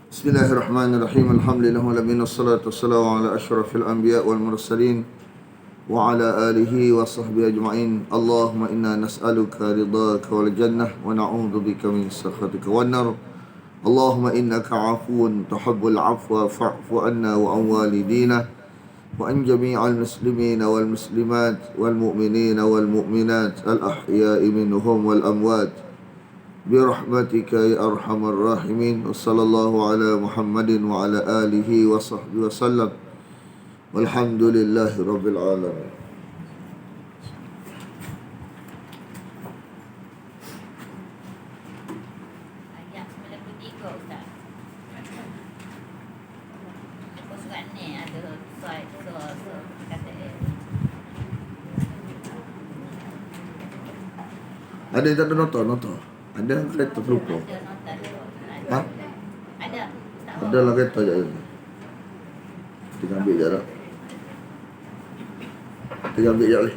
Bismillahirrahmanirrahim. Alhamdulillah wassalatu wassalamu ala asyrafil anbiya wal mursalin wa ala alihi wa sahbihi ajma'in. Allahumma inna nas'aluka ridhaka wal jannah wa na'udzubika min sakhatika wan nar. Allahumma innaka 'afuwun tuhibbul 'afwa fa'fu 'anna wa an walidina wa an jami'al muslimina wal muslimat wal mu'minina wal mu'minat al ahya'i minhum wal amwat برحمتك يا أرحم الراحمين. وصلى الله على محمد وعلى آله وصحبه وسلم والحمد لله رب العالمين. Ayat 93 Ustaz. Apa surat ni ada kata Ada yang tak ada nota? Ada kereta terlupa? ada nota tu. Ha? Ada. Ada lah kereta je. Kita ambil je lah. Kita ambil je lah.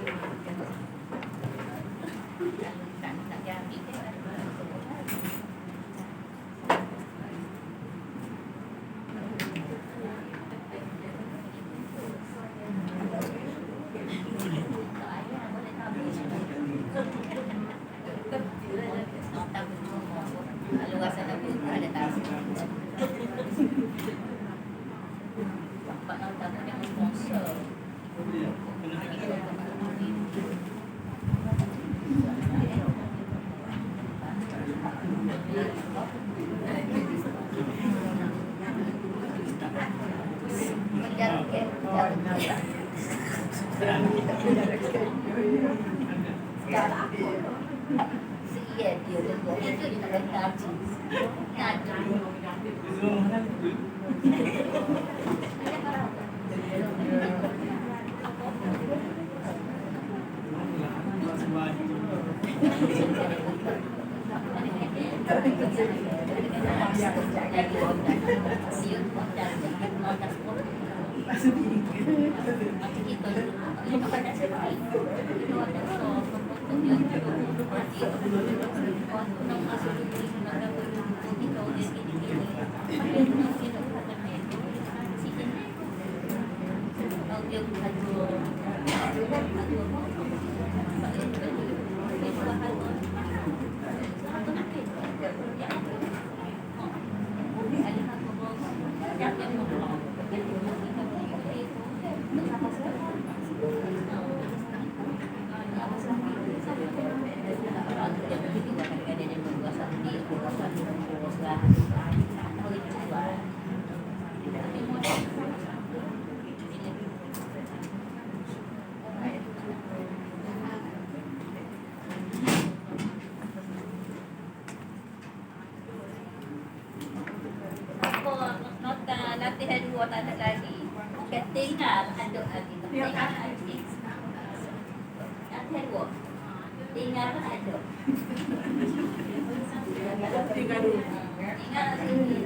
Lalu rasa tak ada tahu. Bapak nota pun yang sponsor. Iya dia tu itu dia tak tahu. Nota latihan 2 tak ada lagi. Tinggal aduk lagi. Latihan 2. Tinggal aduk. Tinggal dulu. Tinggal sini.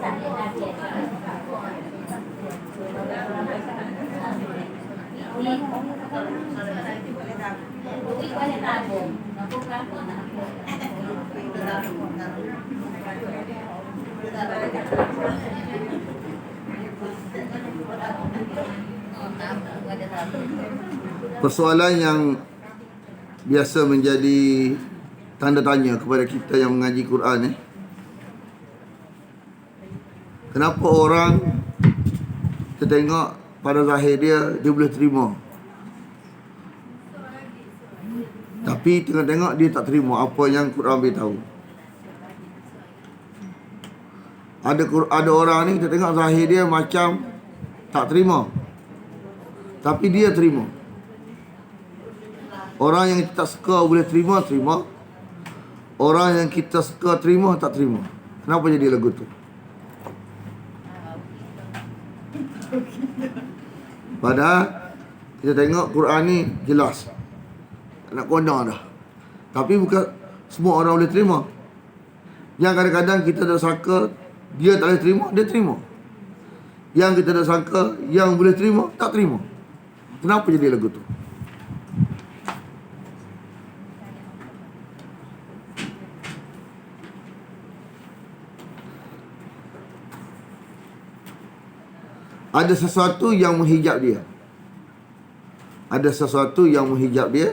Saya lagi. Ini boleh tabung. Aku berapa nak? Persoalan yang biasa menjadi tanda tanya kepada kita yang mengaji Quran kenapa orang kita tengok pada zahir dia boleh terima, tapi tengok-tengok dia tak terima apa yang Quran beritahu. Ada orang ni kita tengok zahir dia macam tak terima, tapi dia terima. Orang yang kita tak suka boleh terima. Orang yang kita suka terima, tak terima. Kenapa jadi lagu tu? Padahal kita tengok Quran ni jelas nak kona dah. Tapi bukan semua orang boleh terima. Yang kadang-kadang kita dah sangka dia tak boleh terima, dia terima. Yang kita dah sangka yang boleh terima, tak terima. Kenapa jadi lagu tu? Ada sesuatu yang menghijab dia. Ada sesuatu yang menghijab dia.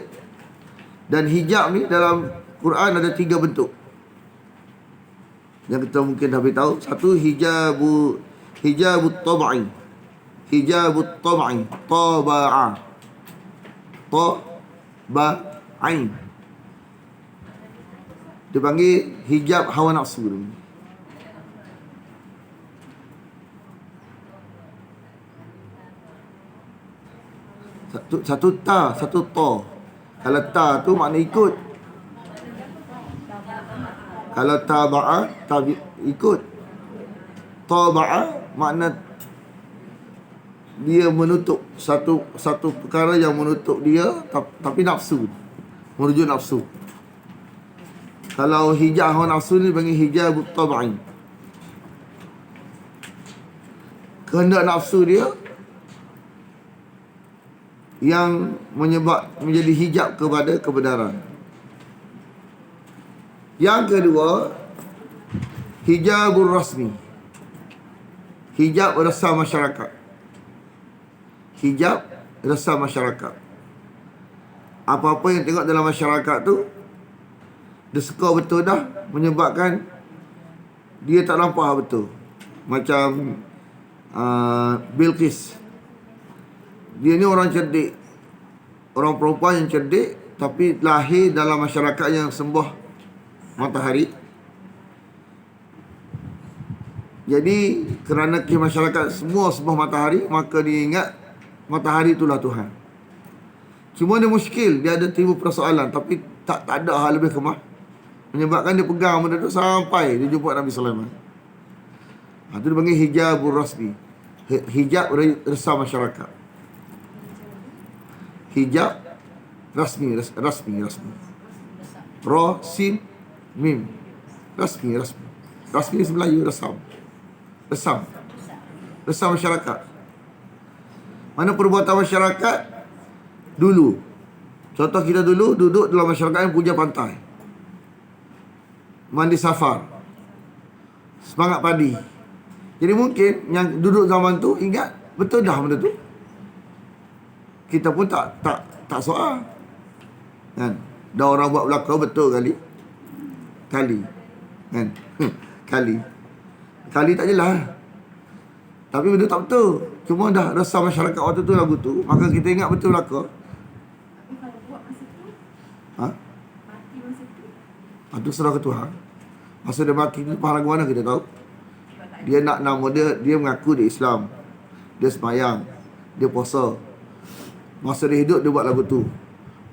Dan hijab ni dalam Quran ada 3 bentuk yang kita mungkin dah beritahu. Satu, hijabut tab'i. Hijabut tab'i, taba'a, taba'i, dia panggil hijab hawa nafsu. Satu ta, satu ta. Kalau ta tu makna ikut. Kalau taba'a, ikut. Taba'a makna dia menutup satu perkara yang menutup dia, tapi nafsu, merujuk nafsu. Kalau hijab hawa nafsu ni panggil hijab tab'i. Kehendak nafsu dia yang menjadi hijab kepada kebenaran. Yang kedua, hijabul rasmi. Hijab resam masyarakat. Hijab resam masyarakat. Apa-apa yang tengok dalam masyarakat tu, dia suka betul dah, menyebabkan dia tak nampak betul. Macam Bilqis. Dia ni orang cerdik, orang perempuan yang cerdik, tapi lahir dalam masyarakat yang sembah matahari. Jadi kerana masyarakat semua sembah matahari, maka dia ingat matahari itulah Tuhan. Cuma dia muskil, dia ada timbul persoalan, tapi tak ada hal lebih kemah, menyebabkan dia pegang benda tu sampai dia jumpa Nabi Sulaiman. Itu dia panggil hijabul rasmi. Hijab resam masyarakat. Hijab rasmi. Ra, sin, mim. Rasmi. Rasmi ni Melayu, resam masyarakat. Mana perbuatan masyarakat dulu. Contoh kita dulu duduk dalam masyarakat yang puja pantai, mandi safar, semangat padi. Jadi mungkin yang duduk zaman tu ingat betul dah benda tu. Kita pun tak soal. Kan? Dah orang buat belakang betul kali. Kan? Kali tak jelas. Tapi benda tak betul. Cuma dah resam masyarakat waktu tu lagu tu, maka kita ingat betul belakang. Tapi kalau buat masa tu, mati masa tu, Itu serah ke Tuhan. Masa dia mati tu pahala mana kita tahu. Dia nak nama dia mengaku dia Islam, dia semayang, dia puasa. Masa dia hidup dia buat lagu tu.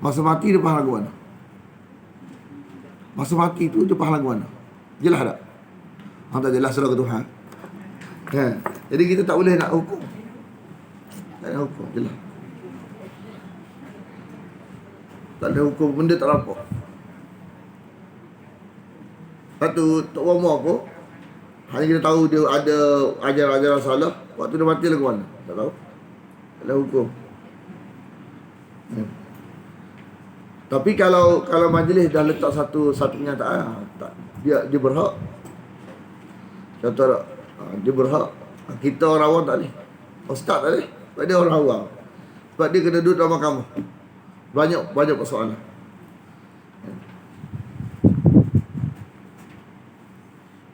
Masa mati dia pahala mana? Masa mati tu dia pahala mana? Jelas tak? Tak jelas serah ke Tuhan. Kan? Jadi kita tak boleh nak hukum. Tak ada hukum, jelas. Tak ada hukum, benda tak nampak. Satu, Tok Wama pun hanya kita tahu dia ada ajaran-ajaran salah. Waktu dia mati lagu mana? Tak tahu. Tak ada hukum. Tapi kalau majlis dah letak satu kenyataan, dia berhak. Contoh tak? Dia berhak. Kita orang awam tak boleh. Ustaz tak boleh. Sebab dia orang awam. Sebab dia kena duduk dalam mahkamah. Banyak persoalan.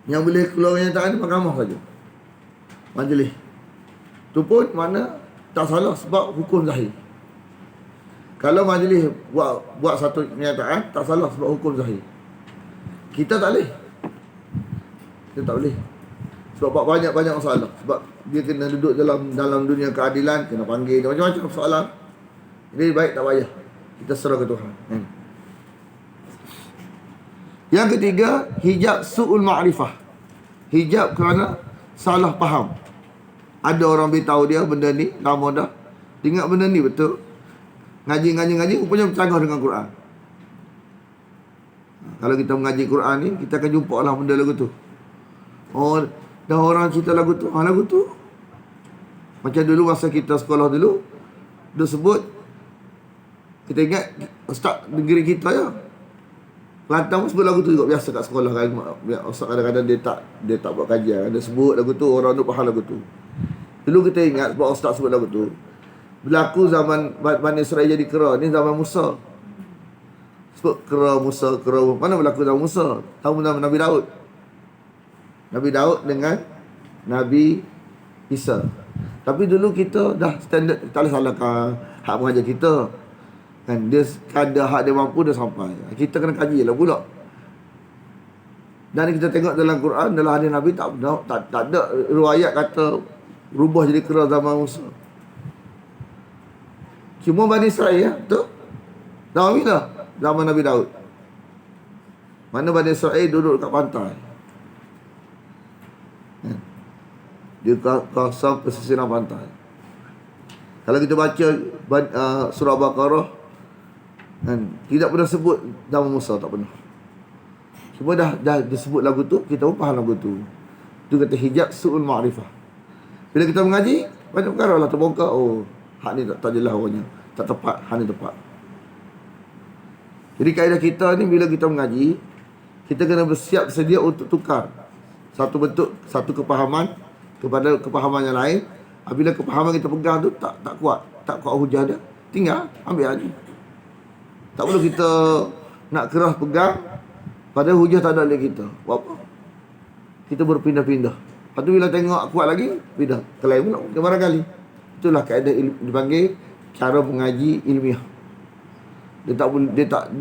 Yang boleh keluar kenyataan ni mahkamah saja. Majlis. Tu pun mana tak salah sebab hukum zahir. Kalau majlis buat satu kenyataan, tak salah sebab hukum zahir. Kita tak boleh. Kita tak boleh. Sebab banyak masalah. Sebab dia kena duduk dalam dunia keadilan, kena panggil dia, macam-macam soalan. Jadi baik tak payah. Kita serah ke Tuhan. Yang ketiga, hijab su'ul ma'rifah. Hijab kerana salah faham. Ada orang beritahu dia benda ni, lama dah. Dia ingat benda ni betul. Ngaji, rupanya bercanggah dengan Quran. Kalau kita mengaji Quran ni, kita akan jumpa lah benda lagu tu. Oh, dah orang cerita lagu tu. Lagu tu macam dulu masa kita sekolah dulu, dia sebut, kita ingat ustaz negeri kita ya, Kelantan pun sebut lagu tu juga biasa kat sekolah kan. Ustaz kadang-kadang dia tak buat kajian, dia sebut lagu tu, orang duk faham lagu tu. Dulu kita ingat sebab Ustaz sebut lagu tu. Berlaku zaman Bani Israel jadi kera. Ni zaman Musa. Sebut kera Musa, kera. Mana berlaku zaman Musa? Tahu nama Nabi Daud. Nabi Daud dengan Nabi Isa. Tapi dulu kita dah standard. Tak boleh salahkan hak pengajar kita. Kan dia kadar hak dia mampu dah sampai. Kita kena kaji lah pula. Dan kita tengok dalam Quran, dalam hadis Nabi tak ada riwayat kata rubah jadi kera zaman Musa. Cuma Bani Israel tu zaman bila? Zaman Nabi Daud. Mana Bani Israel duduk dekat pantai. Di kawasan pesisiran pantai. Kalau kita baca surah Baqarah, kan, tidak pernah sebut nama Musa, tak pernah. Cuma dah disebut lagu tu, kita pun faham lagu tu. Itu kata hijab su'ul ma'rifah. Bila kita mengaji, banyak perkara lah terbongkar. Oh, hak ni tak jelas orangnya, tak tepat, hak ni tepat. Jadi kaedah kita ni, bila kita mengaji, kita kena bersiap sedia untuk tukar satu bentuk, satu kepahaman kepada kepahaman yang lain. Apabila kepahaman kita pegang tu tak kuat hujah dia, tinggal ambil lagi. Tak perlu kita nak keras pegang padahal hujah tak ada oleh kita. Buat apa? Kita berpindah-pindah. Lepas tu bila tengok kuat lagi, pindah ke lain pula, ke barangkali. Itulah kaedah dipanggil cara mengaji ilmiah. Dia tak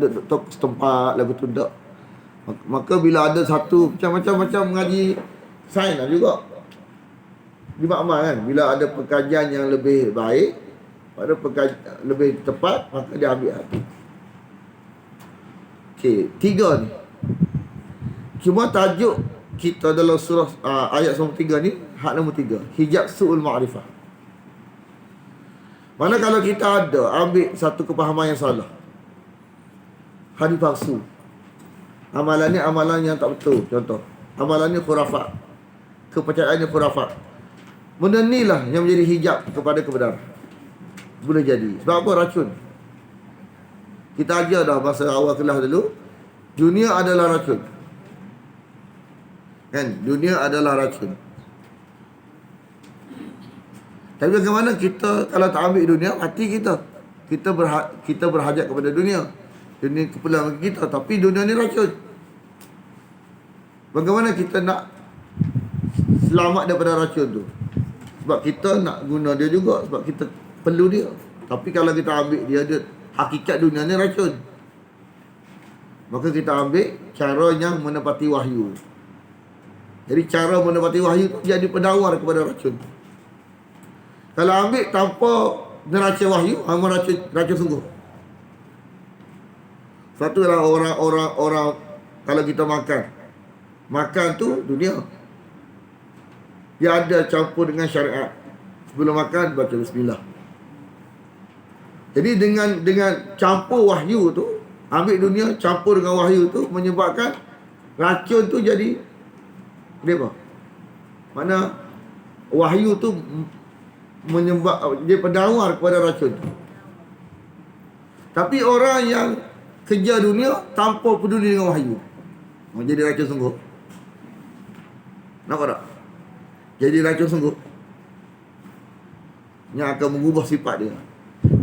setempat lagu tu tak. Maka bila ada satu macam-macam mengaji sains lah juga. Di makmal kan, bila ada pengkajian yang lebih baik, pada pengkajian lebih tepat, maka dia ambil hati. Okey, 3 ni. Cuma tajuk kita dalam surah ayat 93 ni, hak nombor 3, hijab su'ul ma'rifah. Mana kalau kita ada ambil satu kepahaman yang salah, hadis palsu, amalan ni amalan yang tak betul, contoh amalan ni khurafat, kepercayaan ni khurafat, benda ni lah yang menjadi hijab kepada kebenaran. Boleh jadi. Sebab apa? Racun. Kita ajar dah masa awal kelas dulu, dunia adalah racun. Kan? Dunia adalah racun. Tapi bagaimana kita kalau tak ambil dunia, mati kita. Kita berhajat kepada dunia. Dunia keperluan bagi kita, tapi dunia ni racun. Bagaimana kita nak selamat daripada racun tu? Sebab kita nak guna dia juga, sebab kita perlu dia. Tapi kalau kita ambil dia hakikat dunia ni racun, maka kita ambil cara yang menepati wahyu. Jadi cara menepati wahyu tu jadi penawar kepada racun. Kalau ambil tanpa neraca wahyu, racun sungguh. Satu lah orang kalau kita makan tu dunia. Dia ada campur dengan syariat. Sebelum makan baca bismillah. Jadi dengan campur wahyu tu, ambil dunia campur dengan wahyu tu menyebabkan racun tu jadi apa? Mana wahyu tu dia penawar kepada racun. Tapi orang yang kejar dunia tanpa peduli dengan wahyu, jadi racun sungguh. Nampak tak? Jadi racun sungguh, yang akan mengubah sifat dia.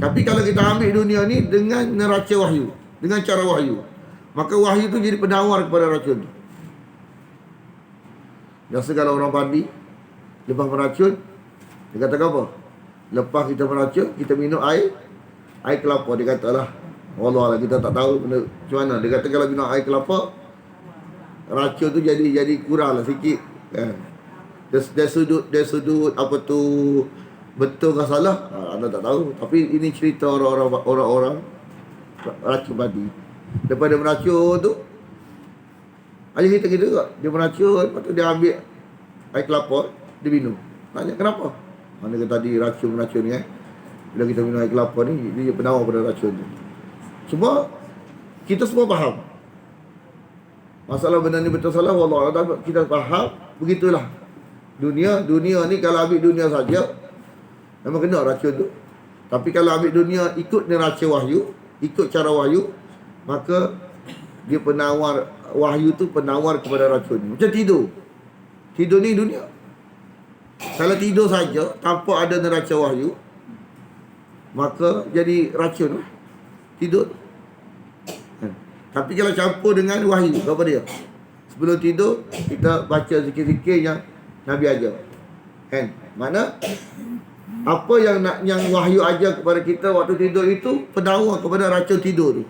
Tapi kalau kita ambil dunia ni dengan neraca wahyu, dengan cara wahyu, maka wahyu tu jadi penawar kepada racun tu. Biasa kalau orang pandi lepas meracun, dia kata apa? Lepas kita meracun, kita minum air kelapa. Dia kata lah, wallah lah, kita tak tahu benda macam mana. Dia kata kalau minum air kelapa, racun tu jadi kurang lah sikit kan. Dari sudut apa tu betul ke salah, anda tak tahu. Tapi ini cerita orang-orang racun padi. Daripada meracun tu, ayah kita juga, dia meracun, lepas tu dia ambil air kelapa, dia minum. Tanya kenapa? Mana kata tadi racun ni bila kita minum air kelapa ni, dia penawar pada racun tu. Cuma kita semua faham masalah benda ni betul salah, wallah kita faham. Begitulah dunia ni, kalau ambil dunia saja memang kena racun tu. Tapi kalau ambil dunia ikut neraca wahyu, ikut cara wahyu, maka dia penawar, wahyu tu penawar kepada racun. Macam tidur ni dunia. Kalau tidur saja tanpa ada neraca wahyu, maka jadi racun lah. Tidur. Tapi kalau campur dengan wahyu, apa dia? Sebelum tidur kita baca zikir-zikir yang Nabi ajar. Kan? Mana apa yang wahyu ajar kepada kita waktu tidur itu penawar kepada racun tidur tu.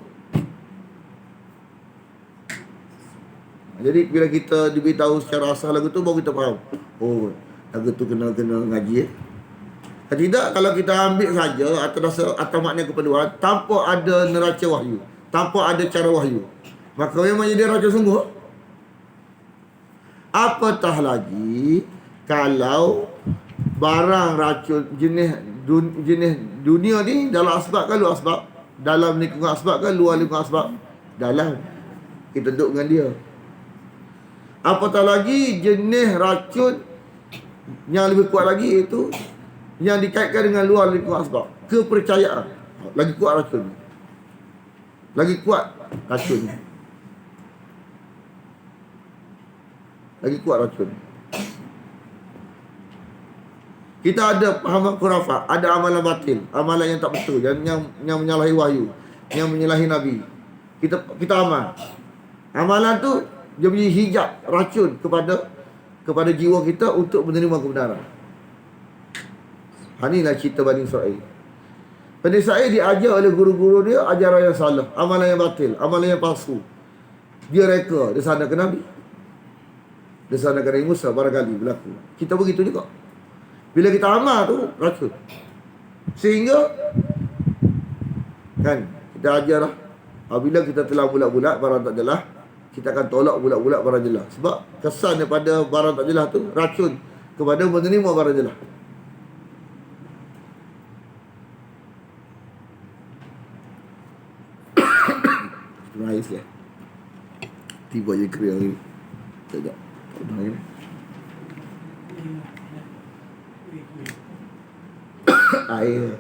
Jadi bila kita diberitahu secara asal lagu tu, baru kita faham. Oh, lagu tu kena ngaji. Kalau tidak, kalau kita ambil saja atas makna kepeduan tanpa ada neraca wahyu, tanpa ada cara wahyu, maka memang jadi racun sungguh. Apatah lagi kalau barang racun jenis dunia ni dalam asbab ke luar asbab, dalam lingkungan asbab ke luar lingkungan asbab, dalam kita duduk dengan dia. Apatah lagi jenis racun yang lebih kuat lagi, itu yang dikaitkan dengan luar lingkungan asbab, kepercayaan. Lagi kuat racun, lagi kuat racun, lagi kuat racun. Kita ada pahaman khurafat, ada amalan batil, amalan yang tak betul, yang menyalahi wahyu, yang menyalahi Nabi. Kita amal. Amalan tu dia punya hijab, racun kepada jiwa kita untuk menerima kebenaran. Inilah cerita Bani Israel. Bani Israel diajar oleh guru-guru dia ajaran yang salah, amalan yang batil, amalan yang palsu. Dia reka, dia sandarkan Nabi, dia sandarkan Nabi Musa, barangkali berlaku. Kita begitu juga. Bila kita amal tu racun. Sehingga kan kita ajarlah, apabila kita telah bulat-bulat barang tak jelas, kita akan tolak bulat-bulat barang jelas. Sebab kesan daripada barang tak jelas tu racun kepada menerima barang jelas. Nice lah. Tiba je kering ni. Tak. Air.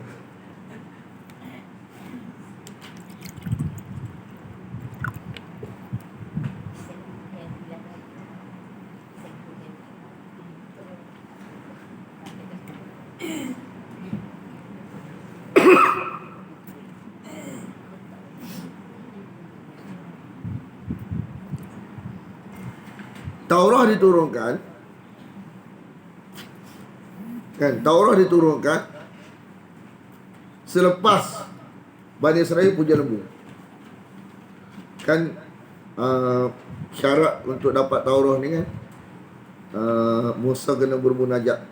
Taurah diturunkan, kan? Taurah diturunkan selepas Bani Israel puja lembu. Kan syarat untuk dapat Taurah ni kan, Musa kena bermunajat.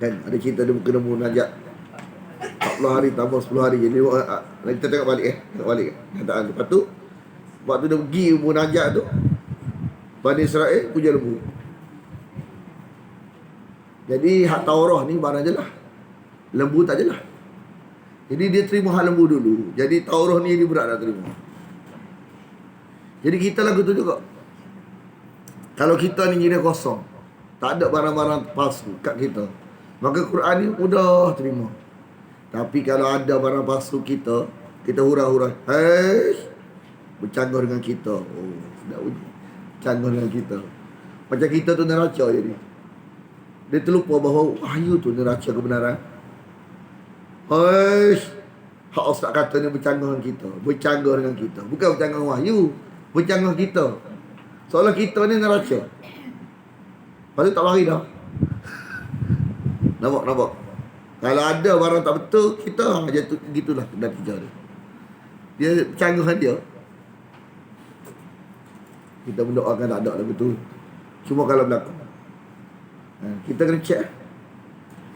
Kan ada cerita dia kena bermunajat 40 hari tambah 10 hari. Jadi kita tengok balik kataan. Lepas tu waktu dia pergi bermunajat tu, Bani Israel puja lembu. Jadi hak Taurah ni barang jelas, lembu tak jelas. Jadi dia terima hak lembu dulu. Jadi Taurah ni dia berat nak terima. Jadi kita lagu tu juga. Kalau kita ni jadi kosong, tak ada barang-barang palsu kat kita, maka Quran ni mudah terima. Tapi kalau ada barang palsu kita hura-hura, bercanggah dengan kita. Oh, sudah canggah dengan kita. Macam kita tu neraca jadi. Dia terlupa bahawa wahyu tu neraca kebenaran. Hak Ustaz kata ni bercanggah dengan kita, bercanggah dengan kita. Bukan bercanggah dengan wahyu, bercanggah kita. Seolah kita ni neraca. Lepas tu tak mari dah. Nampak. Kalau ada barang tak betul, kita jatuh gitulah natijah dia. Dia bercanggah dengan dia. Kita mendoakan tak ada lah betul. Cuma kalau berlaku, kita kena check.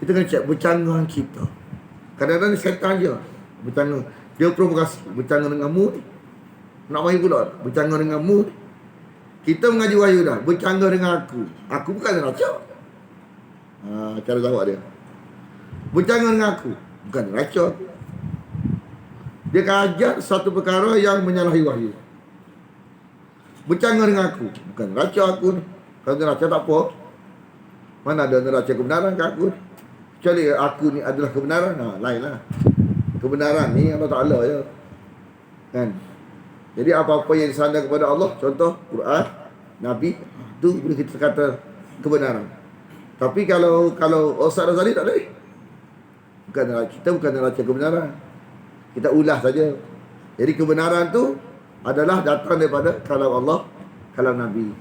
Kita kena check bercanggah kita. Kadang-kadang syaitan je bercanggah. Dia provokasi, bercanggah denganmu ni. Nak mari pula bercanggah denganmu ni. Kita mengaji wahyu dah, bercanggah dengan aku. Aku bukan neraca. Cara jawab dia. Bercanggah dengan aku, bukan neraca. Dia akan ajar satu perkara yang menyalahi wahyu. Bercanggah dengan aku, bukan neraca aku ni. Kalau neraca tak apa, mana ada neraca kebenaran kat aku ni. Kecuali aku ni adalah kebenaran, lain lah. Kebenaran ni Allah Ta'ala je, kan. Jadi apa-apa yang disandar kepada Allah, contoh Quran, Nabi, tu boleh kita kata kebenaran. Tapi kalau Ustaz Razali tak boleh. Kita bukan neraca kebenaran. Kita ulas saja. Jadi kebenaran tu adalah datang daripada kalam Allah, kalam Nabi.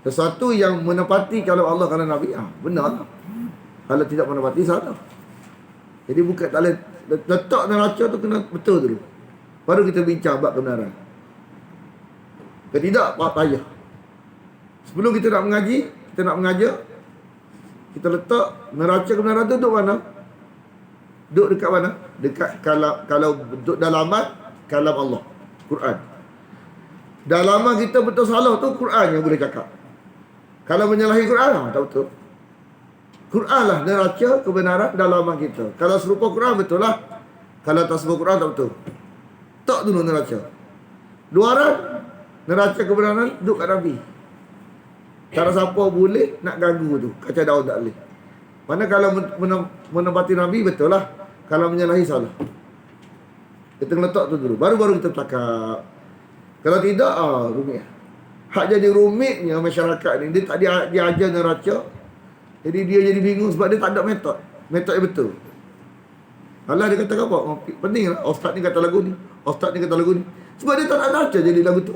Sesuatu yang menepati kalam Allah, kalam Nabi, benar. Kalau tidak menepati, salah. Jadi bukan tak boleh letak neraca tu kena betul dulu. Baru kita bincang bab kebenaran. Kalau tidak, payah. Sebelum kita nak mengaji, kita nak mengajar, kita letak neraca kebenaran tu duduk mana? Duduk dekat mana? Dekat kalau duduk dalaman kalam Allah, Quran. Dalaman kita betul salah tu Quran yang boleh cakap. Kalau menyalahi Quran, tak betul. Quran lah neraca kebenaran dalaman kita. Kalau serupa Quran, betul lah. Kalau tak serupa Quran, tak betul. Tak dulu neraca. Luaran, neraca kebenaran duduk kat Nabi. Kalau siapa boleh nak ganggu tu, kaca daun tak boleh. Mana kalau menempati Nabi, betul lah. Kalau menyalahi, salah. Kita letak tu dulu. Baru-baru kita bercakap. Kalau tidak, rumit. Hak jadi rumitnya masyarakat ni, dia tak dia ajar neraca. Jadi dia jadi bingung sebab dia tak ada metod. Metod yang betul. Allah dia kata apa? Penting lah. Ustaz ni kata lagu ni. Ustaz ni kata lagu ni. Sebab dia tak nak neraca jadi lagu tu.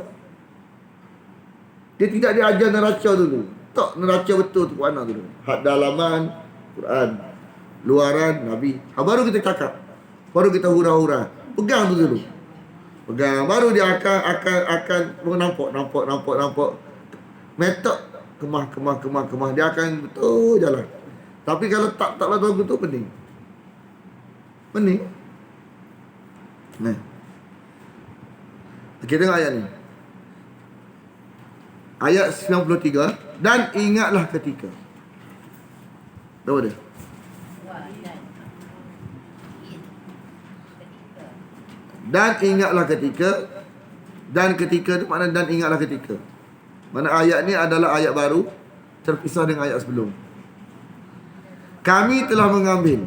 Dia tidak diajar neraca dulu. Tak neraca betul tu mana dulu. Hak dalaman Quran, luaran Nabi. Baru kita cakap. Baru kita hura-hura. Pegang tu dulu. Pegang. Baru dia akan nampak. Metod kemah. Dia akan betul jalan. Tapi kalau taklah tahu tu pening. Nah. Kita tengok ayat ni. Ayat 93. Dan ingatlah ketika. Tahu dia? Dan ingatlah ketika. Dan ketika tu makna dan ingatlah ketika. Mana ayat ni adalah ayat baru, terpisah dengan ayat sebelum. Kami telah mengambil.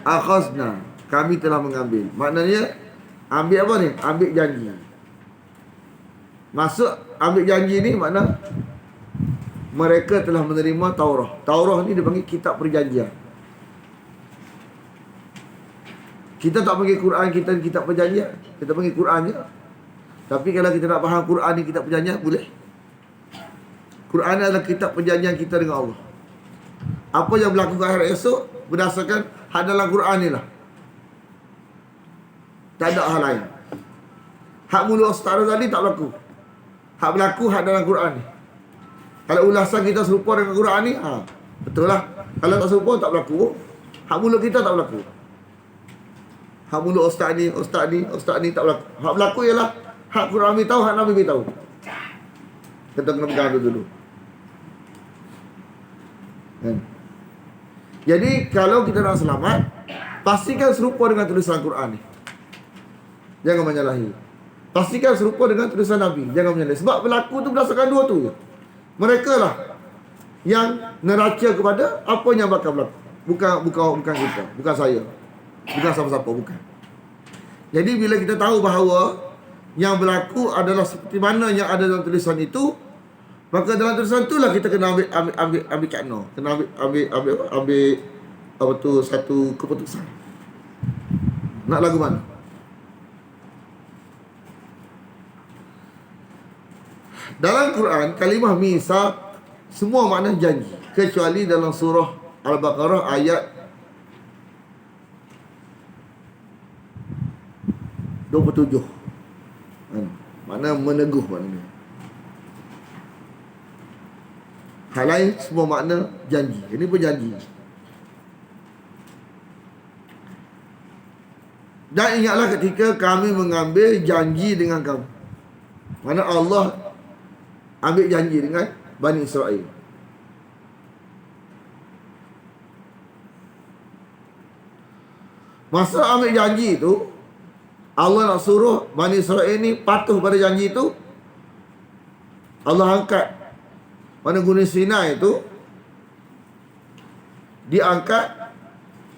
Akhazna. Kami telah mengambil. Maknanya ambil apa ni? Ambil janji. Maksud ambil janji ni makna mereka telah menerima Taurah. Taurah ni dipanggil kitab perjanjian. Kita tak panggil Quran kita kitab perjanjian. Kita panggil Quran je. Tapi kalau kita nak faham Quran ni kitab perjanjian, boleh. Quran adalah kitab perjanjian kita dengan Allah. Apa yang berlaku ke akhirat esok berdasarkan hak dalam Quran ni lah. Tak ada hal lain. Hak mulut Ustaz Razali tak berlaku. Hak berlaku hak dalam Quran ni. Kalau ulasan kita serupa dengan Quran ni, betul lah. Kalau tak serupa, tak berlaku. Hak mulut kita tak berlaku. Hak mulut Ustaz ni tak berlaku. Hak berlaku ialah hak Quran beritahu, hak Nabi beritahu. Kita kena pegang dulu. Kan? Jadi kalau kita nak selamat, pastikan serupa dengan tulisan Quran ni. Jangan menyalahi. Pastikan serupa dengan tulisan Nabi. Jangan menyalahi. Sebab berlaku tu berdasarkan dua tu je. Mereka lah yang neraca kepada apa yang bakal berlaku. Bukan kita. Bukan saya. Bukan siapa-siapa. Bukan. Jadi bila kita tahu bahawa yang berlaku adalah seperti mana yang ada dalam tulisan itu, maka dalam tulisan tu lah kita kena ambil kena. Kena ambil apa tu, satu keputusan. Nak lagu mana? Dalam Quran, kalimah misaq semua makna janji, kecuali dalam surah Al-Baqarah ayat 27. Makna meneguh maknanya. Hal lain semua makna janji. Ini pun janji. Dan ingatlah ketika kami mengambil janji dengan kamu. Mana Allah ambil janji dengan Bani Israel. Masa ambil janji itu, Allah nak suruh Bani Israel ni patuh pada janji itu. Allah angkat mana Gunung Sinai itu, diangkat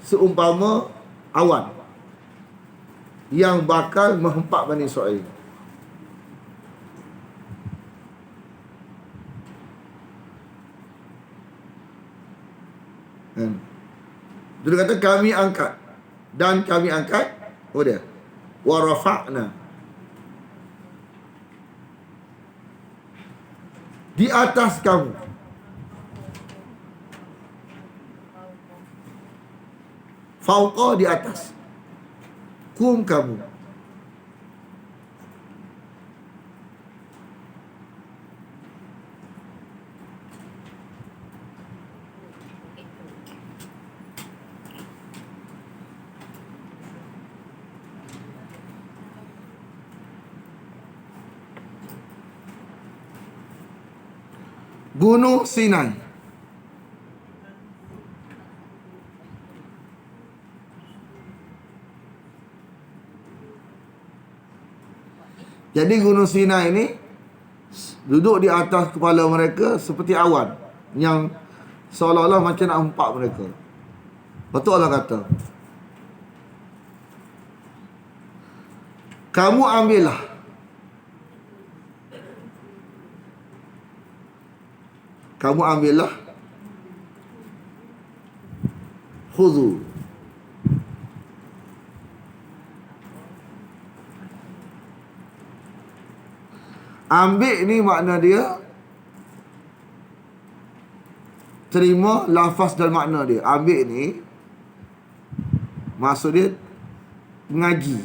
seumpama awan yang bakal menghempak Bani Israel. Dia kata kami angkat. Dan kami angkat. Oh dia. Wa rafa'na. Di atas kamu. Fauqa di atas. Kum kamu. Gunung Sinai. Jadi Gunung Sinai ini duduk di atas kepala mereka seperti awan yang seolah-olah macam nak hempak mereka. Betul Allah kata, kamu ambillah khudu. Ambil ni makna dia terima lafaz dan makna dia. Ambil ni maksud dia ngaji.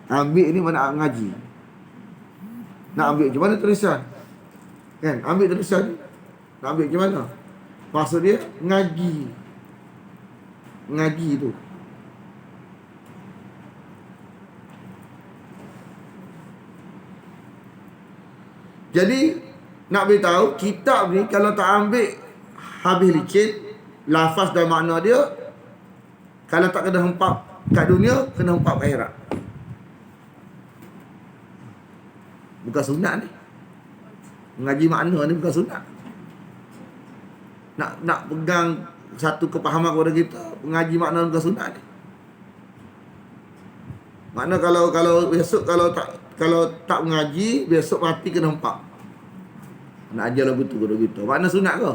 Ambil ni mana ngaji. Nak ambil macam mana tulisan? Kan? Ambil tulisan ni. Nak ambil macam mana? Maksud dia ngaji. Ngaji tu. Jadi nak beritahu kitab ni kalau tak ambil habis licin, lafaz dan makna dia, kalau tak kena hempak kat dunia, kena hempak kat akhirat. Bukan sunat ni. Mengaji makna ni bukan sunat. Nak pegang satu kepahaman kepada kita, mengaji makna bukan sunat ni. Makna kalau besok kalau tak mengaji, besok mati kena hempak. Nak ajar lagu tu gitu. Makna sunat ke?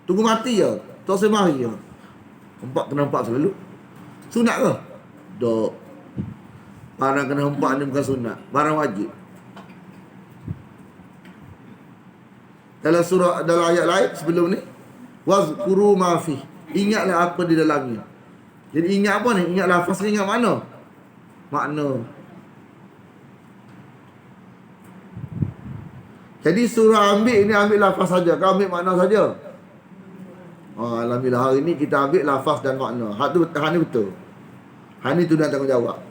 Tunggu mati je. Tak usah mari je. Hempak kena hempak selalu. Sunat ke? Dok. Barang kena hempak ni bukan sunat. Barang wajib. Dalam surah, dalam ayat lain sebelum ni, wazkuru ma fi. Ingatlah apa di dalamnya. Jadi ingat apa ni? Ingat lafaz ni, ingat mana? Makna. Jadi surah ambil ni ambil lafaz saja, kau ambil makna saja. Alhamdulillah hari ni kita ambil lafaz dan makna. Hak ni betul. Hak ni tu dah tanggungjawab.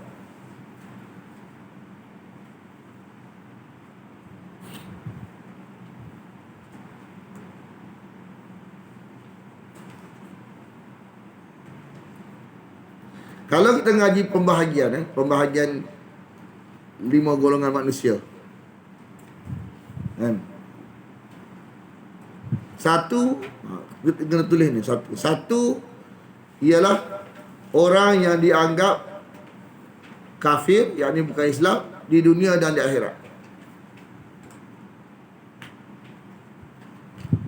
Kalau kita ngaji pembahagian 5 golongan manusia. Kan? Satu, kita kena tulis ni satu. Satu ialah orang yang dianggap kafir, yakni bukan Islam, di dunia dan di akhirat.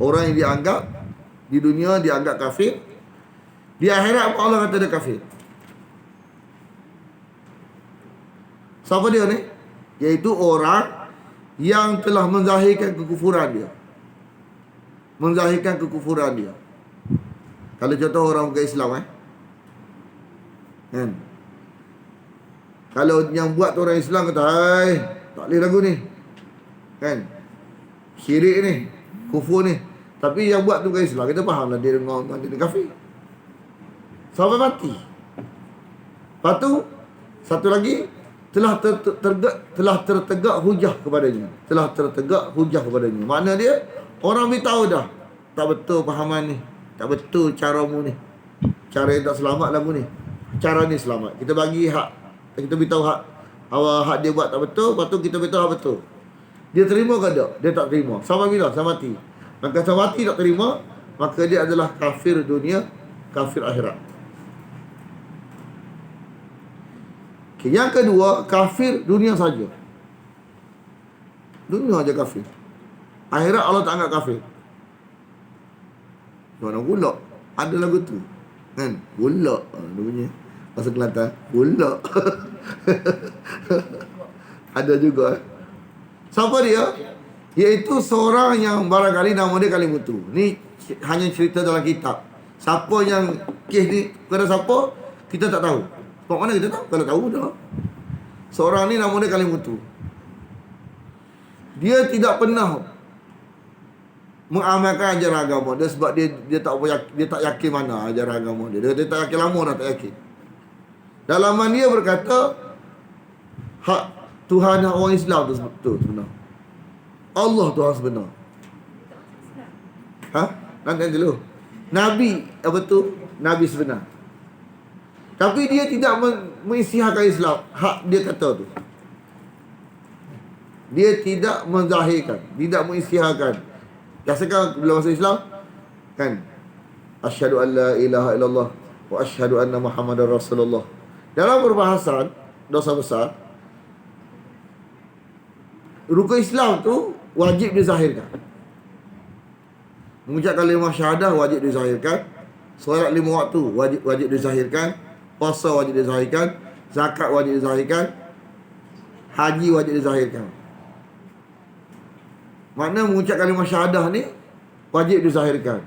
Orang yang dianggap di dunia dianggap kafir, di akhirat Allah kata dia kafir. Siapa dia ni? Iaitu orang yang telah menzahirkan kekufuran dia. Menzahirkan kekufuran dia. Kalau contoh orang bukan Islam kan? Kalau yang buat tu orang Islam kata, hai, tak boleh lagu ni. Kan? Syirik ni, kufur ni. Tapi yang buat tu bukan Islam, kita faham lah dia kafir. Sampai mati. Lepas tu, satu lagi, telah tertegak hujah kepadanya. Telah tertegak hujah kepadanya. Makna dia, orang beritahu dah, tak betul fahaman ni, tak betul caramu ni, cara yang tak selamat lagu ni, cara ni selamat. Kita bagi hak, kita beritahu hak dia buat tak betul, lepas tu kita beritahu hak betul. Dia terima ke tak? Dia tak terima. Sampai bila? Sampai mati. Maka sampai mati tak terima, maka dia adalah kafir dunia, kafir akhirat. Yang kedua, kafir dunia saja. Dunia aja kafir. Akhirat Allah tak anggap kafir. Mana pula? Ada lagu tu. Kan? Pula. Dia punya. Bahasa Kelantan. Pula. Ada juga. Siapa dia? Iaitu seorang yang barangkali nama dia Kalimutu. Ni hanya cerita dalam kitab. Siapa yang kes ni kepada siapa, kita tak tahu. Sebab mana kita tahu? Kalau tahu dah. Seorang ni nama dia Kalimutu. Dia tidak pernah mengamalkan ajaran agama dia sebab dia tak yakin mana ajaran agama dia. Dia tak yakin, lama dah tak yakin. Dalaman dia berkata hak Tuhan orang Islam tu betul sebenar. Allah Tuhan sebenar. Nanti dulu. Nabi apa tu? Nabi sebenar. Tapi dia tidak mengisytiharkan Islam. Hak dia kata tu. Dia tidak menzahirkan, tidak mengisytiharkan. Biasakan bila masuk Islam kan, asyhadu an la ilaha illallah wa asyhadu anna Muhammadar Rasulullah. Dalam perbahasan dosa besar, rukun Islam tu wajib dizahirkan. Mengucap kalimah syahadah wajib dizahirkan. Solat 5 waktu wajib dizahirkan. Puasa wajib dizahirkan. Zakat wajib dizahirkan. Haji wajib dizahirkan. Makna mengucap kalimah syahadah ni wajib dizahirkan.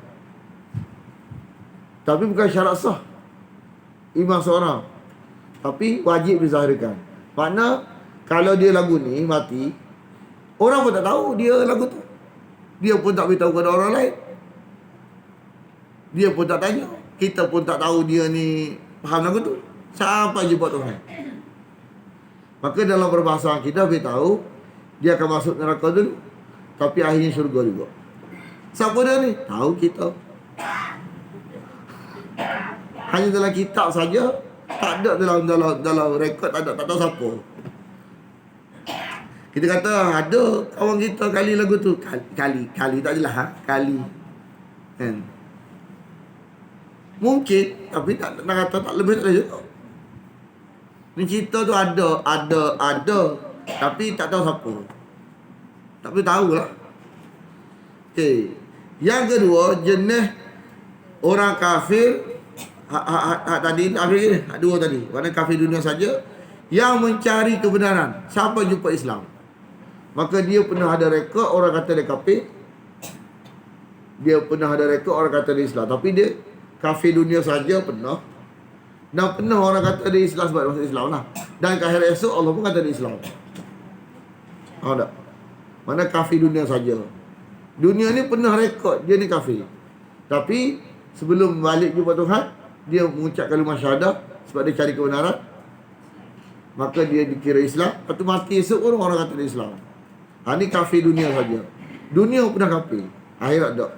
Tapi bukan syarat sah iman seorang, tapi wajib dizahirkan. Makna kalau dia lagu ni mati, orang pun tak tahu dia lagu tu. Dia pun tak beritahu kepada orang lain. Dia pun tak tanya. Kita pun tak tahu dia ni faham lagu tu. Sampai jumpa Tuhan. Maka dalam perbahasan kita beritahu dia akan masuk neraka dulu, tapi akhirnya syurga juga. Siapa dia ni? Tahu kita. Hanya dalam kitab saja, tak ada dalam rekod, tak tahu siapa. Kita kata ada kawan kita kali lagu tu. Kali tak jelas kali. Kan? Mungkin, tapi tak nak kata tak lebih tak ada juga. Ni cerita tu ada, tapi tak tahu siapa. Tapi tahulah. Okey. Yang kedua, jenis orang kafir tadi dua tadi. Mana kafir dunia saja yang mencari kebenaran sampai jumpa Islam. Maka dia pernah ada rekod orang kata dia kafir. Dia pernah ada rekod orang kata dia Islam, tapi dia kafir dunia saja pernah. Dan pernah orang kata dia Islam sebab masuk Islam lah. Dan ke akhirat esok Allah pun kata dia Islam. Tahu tak? Mana kafir dunia saja. Dunia ni pernah rekod dia ni kafir. Tapi sebelum balik jumpa Tuhan, dia mengucap kalimah syahadah sebab dia cari kebenaran. Maka dia dikira Islam. Lepas tu mati esok pun orang kata dia Islam. Ni kafir dunia saja. Dunia pernah kafir, akhirat tak.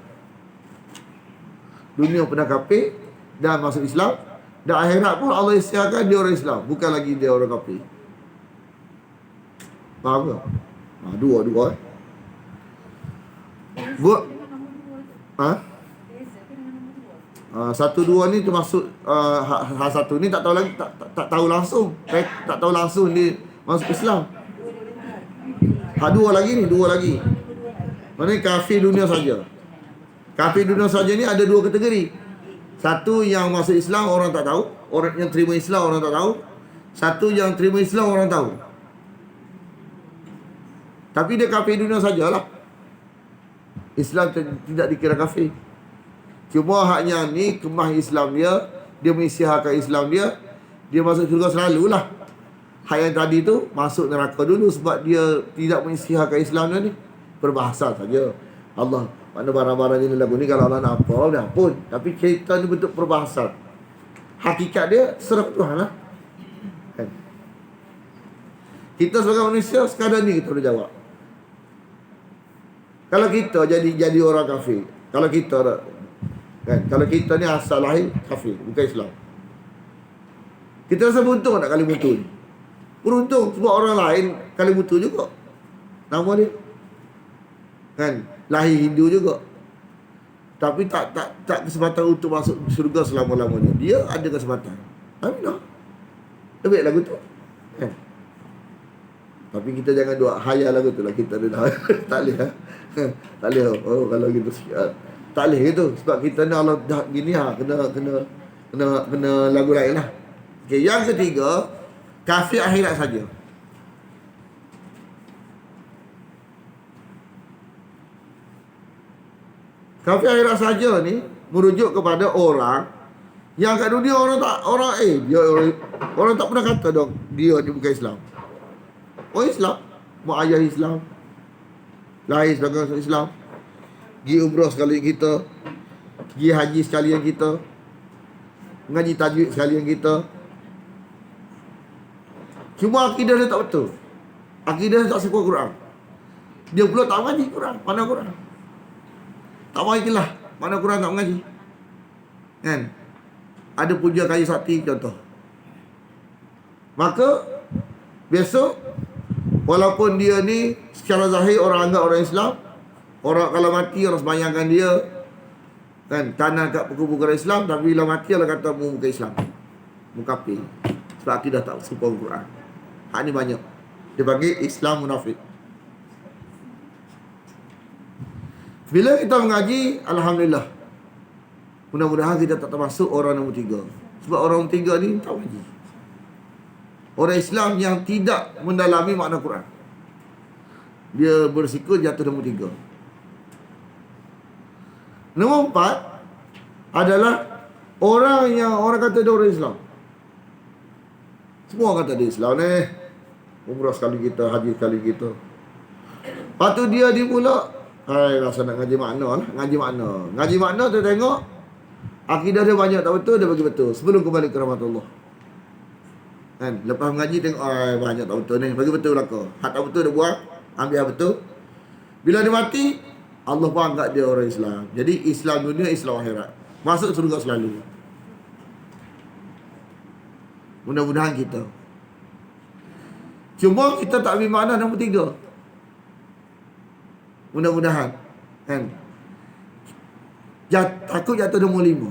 Dunia pernah kafir dan masuk Islam. Dan akhirat pun Allah isytiharkan dia orang Islam, bukan lagi dia orang kafir. Faham ke? Dua. Buat satu dua ni termasuk satu ni tak tahu lagi, tak tahu langsung. Tak tahu langsung dia masuk Islam. Dua lagi. Mana kafir dunia saja. Kafir dunia saja ni ada dua kategori. Satu yang masuk Islam orang tak tahu, orang yang terima Islam orang tak tahu. Satu yang terima Islam orang tahu. Tapi dia kafir dunia sajalah. Islam tidak dikira kafir. Cuma haknya ni kemah Islam dia mengisytiharkan Islam dia masuk syurga selalulah. Hak yang tadi tu masuk neraka dulu sebab dia tidak mengisytiharkan Islam dia ni. Berbahasa saja. Allah, mana barang-barang jenis lagu ni kalau Allah nak apa, dia pun. Tapi cerita ni bentuk perbahasan. Hakikat dia serah Tuhan lah. Kan? Kita sebagai manusia sekadar ni kita boleh jawab. Kalau kita jadi orang kafir, kalau kita ni asal lahir kafir, bukan Islam, kita rasa beruntung tak kali mutu ni? Beruntung sebab orang lain kali mutu juga. Nama dia kan lahir Hindu juga, tapi tak kesempatan untuk masuk syurga selama-lamanya. Dia ada kesempatan. Tapi dah lebih lagu tu kan? Tapi kita jangan dua hayal lagu tu lah. Kita dah tak boleh tak boleh. Kalau gitu Tak boleh gitu. Sebab kita ni Allah dah gini kena lagu lain lah. Okay, yang ketiga, kafir akhirat saja. Kafir akhirat saja ni merujuk kepada orang yang kat dunia orang tak pernah kata dia bukan Islam. Orang Islam, mak ayah Islam, lahir sebagai Islam, pergi umrah sekalian kita, pergi haji sekalian kita, mengaji tajwid sekalian kita. Cuma akidah dia tak betul. Akidah dia tak suka Quran. Dia pula tak mengaji Quran, mana Quran. Tak mahu ikhlas, mana Quran tak mengaji. Kan? Ada puja kayu sakti contoh. Maka besok walaupun dia ni secara zahir orang anggap orang Islam, orang kalau mati orang sembahyangkan dia, kan, tanah kat perkuburan Islam, tapi bila mati Allah kata mu bukan Islam, mu kafir. Sebab akidah tak serupa Quran. Hak ni banyak. Dia panggil Islam munafik. Bila kita mengaji, alhamdulillah, mudah-mudahan kita tak termasuk orang nombor 3. Sebab orang nombor 3 ni tak mengaji. Orang Islam yang tidak mendalami makna Quran, dia bersiko jatuh nombor 3. Nombor 4 adalah orang yang orang kata dia orang Islam. Semua orang kata dia Islam ni. Umrah sekali kita, haji sekali kita. Lepas tu dia pula, hai, rasa nak ngaji makna lah. Ngaji makna tu tengok akidah dia banyak tak betul, dia bagi betul sebelum kembali ke rahmat Allah. Kan? Lepas mengaji tengok, ai, banyak tak betul ni, bagi betul belaka. Hak tak betul dia buang, ambil yang betul. Bila dia mati, Allah pun anggap dia orang Islam. Jadi Islam dunia, Islam akhirat. Masuk surga selalu. Mudah-mudahan kita. Cuma kita tak ambil makna nombor 3. Mudah-mudahan, kan, takut jatuh nombor 5.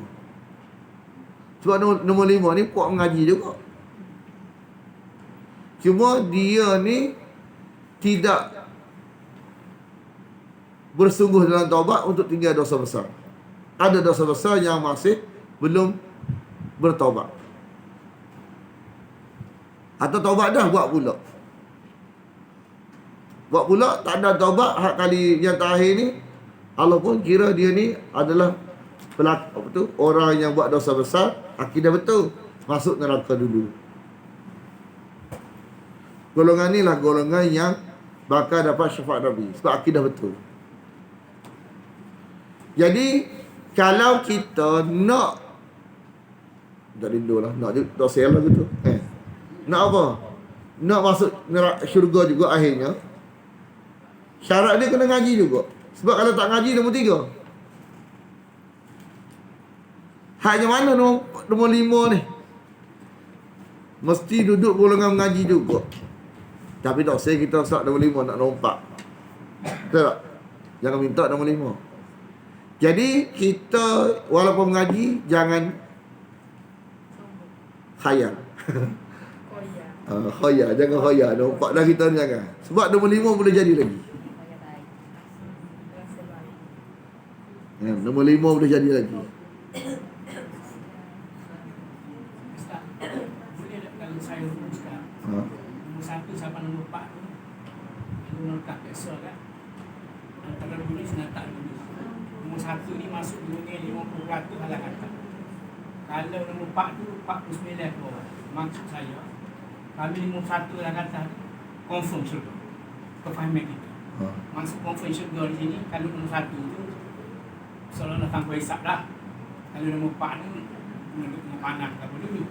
Sebab nombor 5 ni puak mengaji juga. Cuma dia ni tidak bersungguh dalam taubat untuk tinggal dosa besar. Ada dosa besar yang masih belum bertaubat. Atau taubat dah buat pula. Buat pula tak ada taubat, hak kali yang terakhir ni Allah pun kira dia ni adalah orang yang buat dosa besar, akidah betul, masuk neraka dulu. Golongan ni lah golongan yang bakal dapat syafaat Nabi sebab akidah betul. Jadi kalau kita nak, tak rindu lah, nak dosa lah gitu, nak apa? Nak masuk syurga juga akhirnya, syarat dia kena ngaji juga. Sebab kalau tak ngaji nombor 3. Hanya mana nombor 5 ni? Mesti duduk golongan mengaji juga. Tapi tak saya kita start nombor 5 nak nombor 4. Betul tak? Jangan minta nombor 5. Jadi kita walaupun mengaji jangan khayal. Khayal, jangan khayal. Nombor 4 dah kita ni jangan. Sebab nombor 5 boleh jadi lagi. Ya, nombor 5 boleh jadi lagi. Ustaz, boleh tak kalau saya rumuskan nombor 1 sampai nombor 4 tu nombor tak biasa kan? Antara bunyi senatak dulu. Nombor 1 ni masuk dunia 50% halangan tak. Kalau nombor 4 tu 49 tu. Maksud saya, kalau nombor 1 halangan tak, confirm syurga. Kefahaman kita. Maksud confirm syurga di sini, kalau nombor 1 tu seolah-olah tanpa hisap dah. Kalau nombor 4 ni nombor panah tak boleh dulu.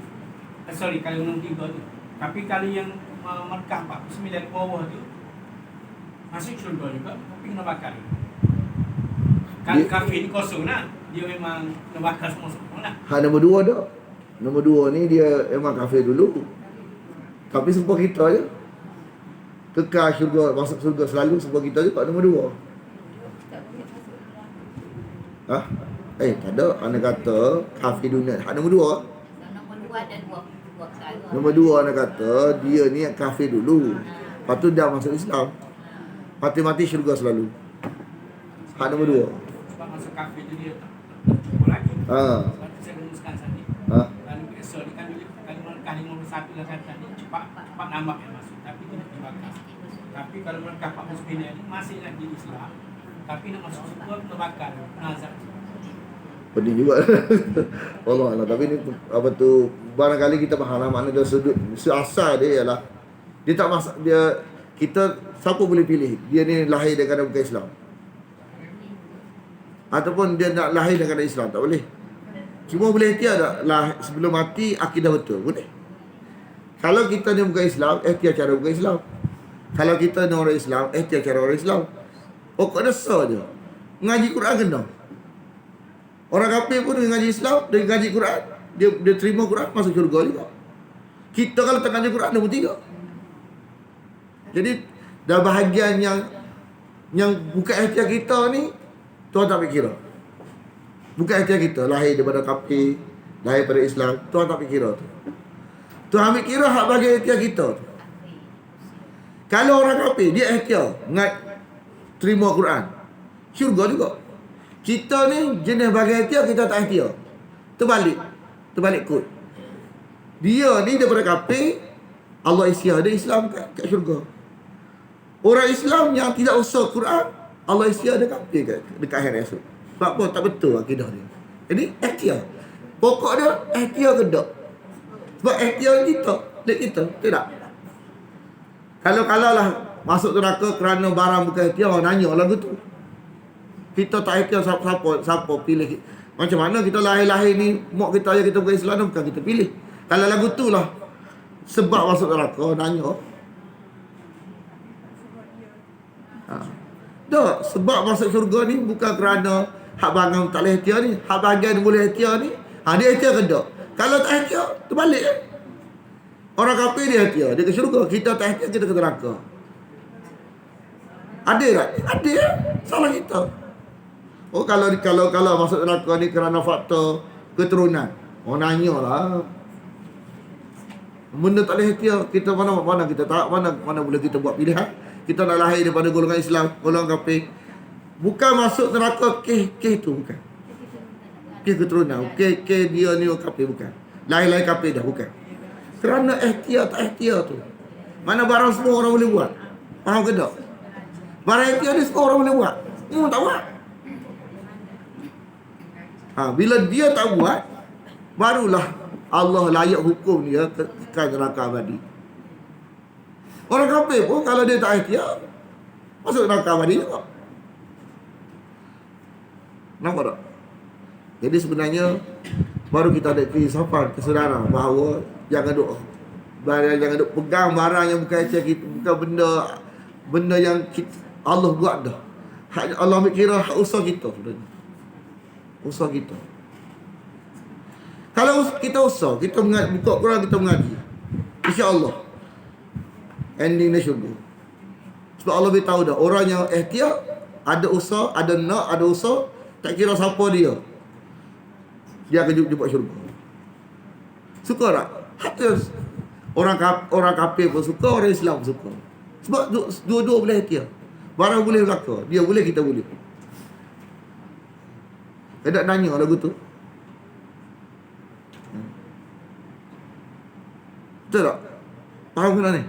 Sorry, kalau nombor 3 tu. Tapi kalau yang Mekah 49 bawah tu masuk syurga juga, tapi kena bakar. Kalau kafir ni kosong lah. Dia memang kena bakar semua lah. Nombor 2 dah. Nombor 2 ni dia memang kafir dulu. Tapi sumpah kita je kekal syurga, masuk syurga selalu, sumpah kita je kat nombor 2. Tak ada. Anda kata kafir dunia. Hak nombor 2. Nombor 2 ada 2 perkara. Nombor 2 anda kata dia ni kafir dulu. Lepas tu dia masuk Islam. Mati-mati syurga selalu. Hak nombor 2. Sebab masuk kafe tu dia tak jumpa lagi. Sebab tu saya rumuskan tadi. Kalau biasa ni kan kalau melangkah 51 lah kata ni cepat nampak yang masuk, tapi tidak dibakar. Tapi kalau melangkah 49 ni masih lagi Islam, tapi nak masuk surga kena bakar nazar. Pedih juga. Allah Allah. Tapi ni apa tu, barangkali kita faham makna dari sudut asal dia ialah dia tak masak, dia kita siapa boleh pilih dia ni lahir daripada bukan Islam ataupun dia nak lahir daripada Islam, tak boleh. Cuma boleh ikhtiar lah sebelum mati akidah betul, boleh. Kalau kita ni bukan Islam, ikhtiar cara bukan Islam. Kalau kita ni orang Islam, ikhtiar cara orang Islam. Pokok dasar je ngaji Quran kena. Orang kafir pun dia ngaji Islam, dia ngaji Quran, dia terima Quran, masuk syurga juga. Kita kalau tak ngaji Quran, dia pun tidak. Jadi dah bahagian yang bukan ikhtiar kita ni, Tuhan tak fikir. Bukan ikhtiar kita, lahir daripada kafir, lahir daripada Islam, Tuhan tak fikir tu. Tuhan ambil kira hak bagi ikhtiar kita tu. Kalau orang kafir, dia ikhtiar terima Quran, syurga juga. Kita ni jenis bagi ikhtiar, kita tak ikhtiar, terbalik kod. Dia ni daripada kafir, Allah isyah dia Islam kat syurga. Orang Islam yang tidak usah Quran, Allah isyah dia kafir dekat akhirat esok. Sebab apa? Tak betul akidah dia. Jadi ikhtiar, pokok dia ikhtiar ke tak? Sebab ikhtiar kita tidak. Kalau lah masuk neraka kerana barang bukan ikhtiar, nanya lagu tu. Kita tak ikhtiar siapa pilih. Macam mana kita lahir-lahir ni, mak kita ayah kita bukan Islam, bukan kita pilih. Kalau lagu tu lah sebab masuk neraka, nanya. Tak, sebab masuk syurga ni bukan kerana hak bahagian tak boleh ikhtiar ni, hak bahagian boleh ikhtiar ni, dia ikhtiar ke tak? Kalau tak ikhtiar, terbalik kan? Orang kafir dia ikhtiar, dia ke syurga. Kita tak ikhtiar, kita ke neraka. Ada tak? Ada. Salah kita. Oh, kalau masuk neraka ni kerana faktor keturunan, nanya lah. Benda tak boleh ikhtiar, kita mana kita tak, mana boleh kita buat pilihan. Kita nak lahir daripada golongan Islam, golongan kafir. Bukan masuk neraka ke tu, bukan. Ke keturunan, ke dia ni kafir, bukan. Lahir kafir dah, bukan. Kerana ikhtiar tak ikhtiar tu. Mana barang semua orang boleh buat. Faham ke tak? Barang ikhtiar ni semua orang boleh buat. Tak buat. Bila dia tak buat, barulah Allah layak hukum dia ke neraka abadi. Orang kafir pun kalau dia tak ikhtiar, masuk neraka abadi juga. Nampak tak? Jadi sebenarnya baru kita ada keinsafan, kesedaran bahawa jangan duk pegang barang yang bukan ikhtiar kita, bukan benda yang Allah buat dah. Allah ambil kira hak usaha kita sebenarnya. Usaha kita. Kalau kita usaha, kita buka Quran, kita mengaji, insya-Allah ending dia syurga. Sebab Allah beritahu dah, orang yang ikhtiar, ada usaha, ada nak, ada usaha, tak kira siapa dia akan jumpa syurga. Suka tak? Hatta orang kafir pun suka, orang Islam pun suka. Sebab dua-dua boleh ikhtiar. Barang boleh belaka, dia boleh, kita boleh. Tidak nanya lagu tu. Betul tak? Faham ke ni?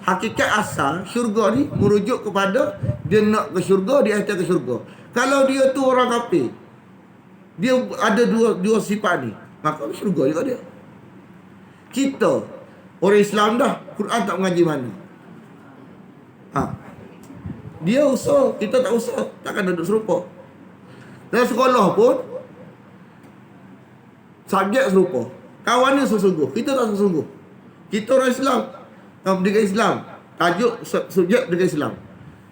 Hakikat asal syurga ni merujuk kepada dia nak ke syurga, dia ikhtiar ke syurga. Kalau dia tu orang kafir, dia ada dua sifat ni, maka syurga juga dia. Kita orang Islam dah, Quran tak mengaji mana. Dia usaha, kita tak usaha, takkan duduk serupa. Dalam sekolah pun subjek serupa, kawan ni sesungguh, kita tak sesungguh. Kita orang Islam, pendidikan Islam, tajuk subjek pendidikan Islam.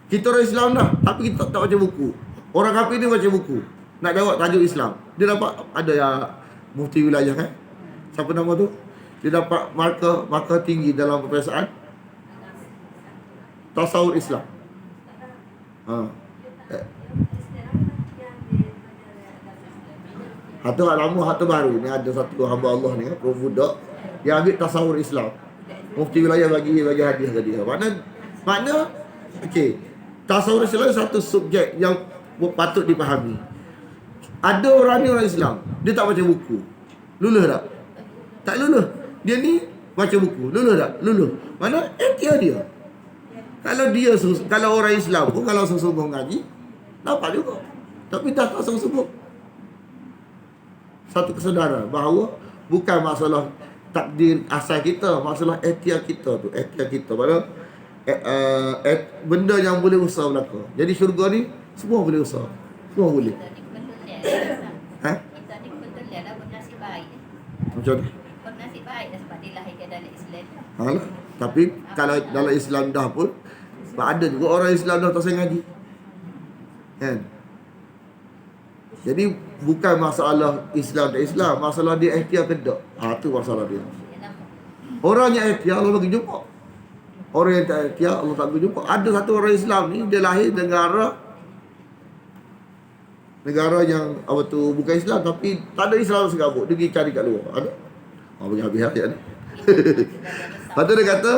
Kita orang Islam dah, tapi kita tak baca buku. Orang kafir ni baca buku, nak jawab tajuk Islam. Dia dapat, ada yang mufti wilayah kan, siapa nama tu, dia dapat markah tinggi dalam peperiksaan tasawuf Islam. Hatta lama, hatta baru ni ada satu hamba Allah ni, Prof Budak, dia ambil tasawuf Islam. Mufti wilayah bagi hadiah ke dia. Makna okey, tasawuf Islam satu subjek yang patut dipahami. Ada orang ni orang Islam, dia tak baca buku. Luluh tak? Tak luluh. Dia ni baca buku. Luluh tak? Luluh. Mana ikhtiar dia. Kalau orang Islam pun kalau sungguh-sungguh ngaji, dapat juga. Tapi tak sungguh-sungguh. Satu kesedaran bahawa bukan masalah takdir asal kita, masalah ikhtiar kita tu. Ikhtiar kita. Padahal benda yang boleh usaha berlaku. Jadi syurga ni semua boleh usaha. Semua boleh. Ha? Kita ni betul lah bernasib baik. Macam mana? Bernasib baik dah sebab dilahirkan dalam Islam. Alah. Tapi kalau dalam Islam dah pun ada juga orang Islam dah tak sayang ngaji. Kan? Jadi bukan masalah Islam tak Islam, masalah dia ikhtiar ke tak. Tu masalah dia. Orang yang ikhtiar Allah bagi jumpa. Orang yang tak ikhtiar Allah tak bagi jumpa. Ada satu orang Islam ni dia lahir negara yang apa tu bukan Islam tapi tak ada Islam segabut. Dia pergi cari kat luar. Ada? Bagi habis ayat ni. Lepas tu dia kata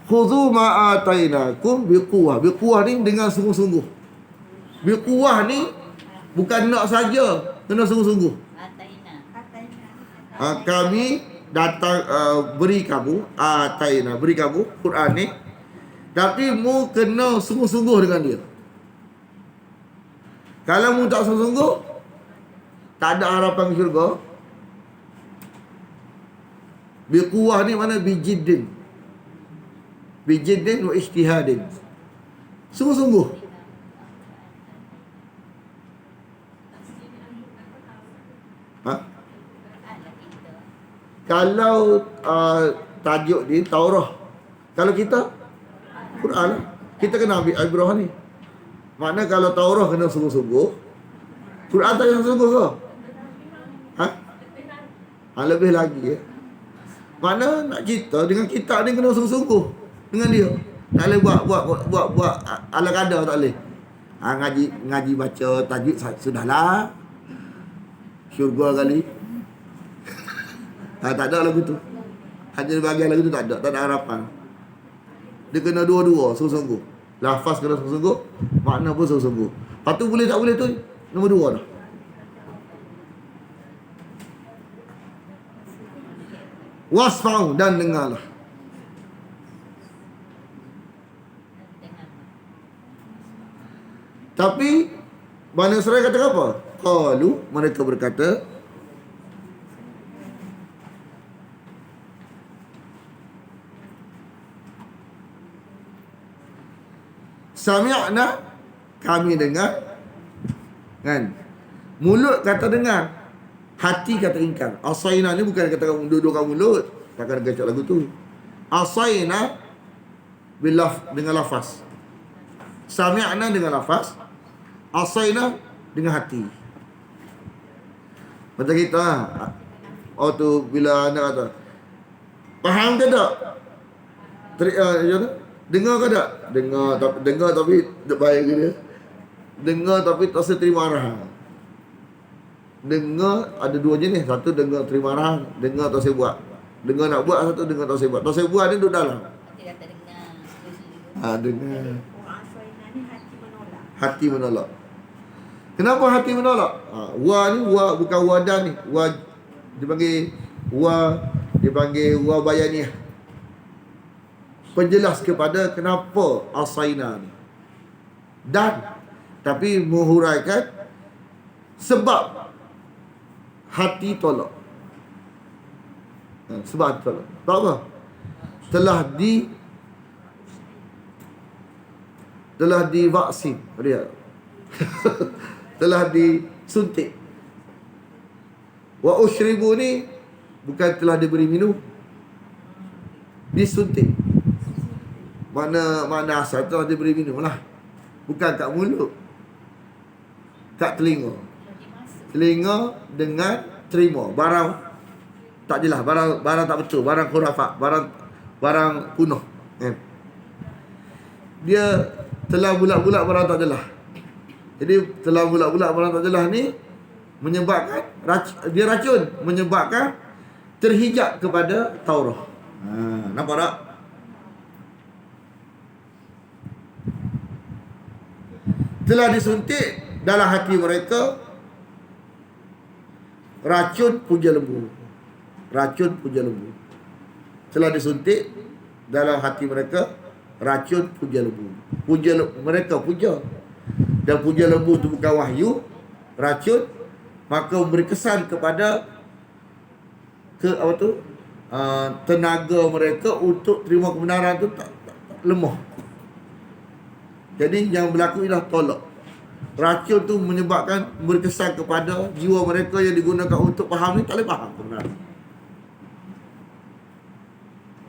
khudhu ma atainakum biquwah. Biquwah ni dengan sungguh-sungguh. Biquwah ni bukan nak saja, kena sungguh-sungguh. Kami datang beri kamu beri kamu Quran ni, tapi mu kena sungguh-sungguh dengan dia. Kalau mu tak sungguh-sungguh, tak ada harapan ke syurga. Biquwah ni mana bijiddin wa ijtihadin. Sungguh-sungguh. Kalau tajuk ni Taurah, kalau kita Quran lah. Kita kena ambil ibrah ni. Makna kalau Taurah kena sungguh-sungguh, Quran tak kena sungguh ke? Lebih lagi ya. Makna nak cerita dengan kitab ni kena sungguh-sungguh dengan dia. Tak boleh buat ala kadar, tak boleh. Ngaji baca tajwid sudahlah. Syurga kali. Tak ada lagu tu. Hanya bahagian lagu tu tak ada harapan. Dia kena dua-dua sungguh-sungguh. Lafaz kena sungguh-sungguh, makna pun sungguh-sungguh. Lepas tu boleh tak boleh tu nombor 2 dah. Wasfa'u dan dengarlah. Tapi Bani Israel kata apa? Qalu, mereka berkata, sami'na, kami dengar. Kan? Mulut kata dengar, hati kata ingkar. Asaina ni bukan kata dua-dua kat mulut. Takkan gacak lagu tu. Asaina dengan lafaz. Sami'na dengan lafaz. Asaina dengan hati. Macam kita tu bila anak kata, faham ke tak? Dengar ke tak? Dengar tapi baik ke dia? Dengar tapi tak usah terima arahan. Dengar ada dua jenis. Satu dengar terima arahan, dengar tak usah buat. Dengar nak buat, satu dengar tak usah buat. Tak usah buat ni duduk dalam. Dia kata dengar. Dengar. Ni hati menolak. Hati menolak. Kenapa hati menolak? Wa ni bukan wadah ni. Wa dipanggil wa bayaniyah. Penjelas kepada kenapa asaina ni. Dan tapi menghuraikan sebab hati tolak. Sebab hati tolak. Tak apa? Telah divaksin dia. Telah disuntik. Wa usyribu ni bukan telah diberi minum, disuntik. Mana asal telah diberi minum lah. Bukan kat mulut, kat telinga. Telinga dengan terima barang tak jelas, barang tak betul, barang khurafat, barang kuno. Dia telah bulat-bulat barang tak jelas. Jadi telah bulat-bulat barang tak jelas ni menyebabkan dia racun, menyebabkan terhijab kepada Taurah. Nampak tak? Telah disuntik dalam hati mereka racun puja lembu. Racun puja lembu. Setelah disuntik, dalam hati mereka racun puja lembu. Mereka puja. Dan puja lembu itu bukan wahyu, racun, maka memberi kesan kepada tenaga mereka untuk terima kebenaran tu tak lemah. Jadi yang berlaku ialah tolak. Racun tu menyebabkan berkesan kepada jiwa mereka yang digunakan untuk faham ni tak boleh faham kebenaran.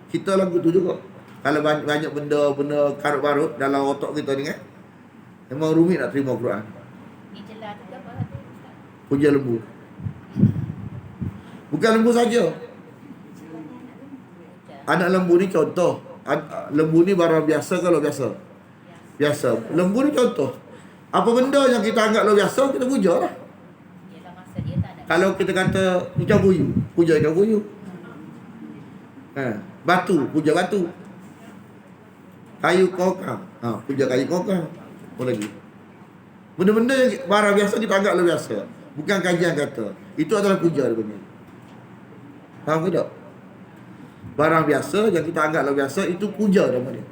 Kita lagu tu juga. Kalau banyak benda karut-barut dalam otak kita ni kan, memang rumit nak terima Quran. Ijlah tu apa? Puja lembu. Bukan lembu saja. Anak lembu ni contoh. Lembu ni barang biasa kalau biasa? Biasa. Lembu ni contoh. Apa benda yang kita anggap luar biasa, kita puja lah. Ialah masa dia tak ada. Kalau kita kata ikan buyu, puja ikan buyu. Batu, puja batu. Kayu kokang, puja kayu kokang. Apa lagi? Benda-benda yang barang biasa kita anggap luar biasa. Bukan kajian kata. Itu adalah puja dia punya. Faham ke tak? Barang biasa yang kita anggap luar biasa, itu puja nama dia.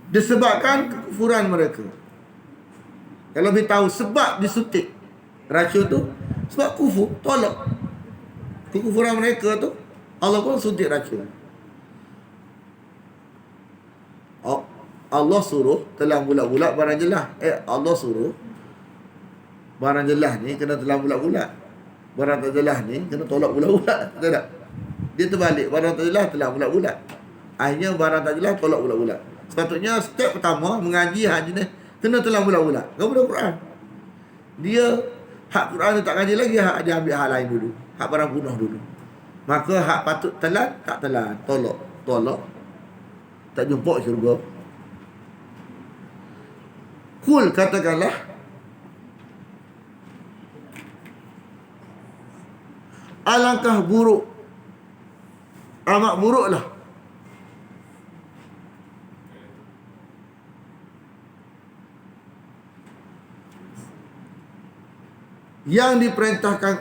Disebabkan kekufuran mereka. Kalau kita tahu sebab disuntik racun tu, sebab kufur, tolak kekufuran mereka tu, Allah pun suntik racun. Allah suruh telah bulat-bulat barang jelas. Allah suruh barang jelas ni kena telah bulat-bulat. Barang tak jelas ni kena tolak bulat-bulat. Betul tak? Dia terbalik. Barang tak jelas telah bulat-bulat. Akhirnya barang tak jelas tolak bulat-bulat. Sepatutnya step pertama mengaji hak jenis kena telah bulat-bulat. Kau boleh Quran. Dia hak Quran dia tak ngaji lagi, hak dia ambil hak lain dulu. Hak barang punah dulu. Maka hak patut telan, tak telan. Tolak. Tak jumpa syurga. Kul, katakanlah, alangkah buruk, amat buruklah yang diperintahkan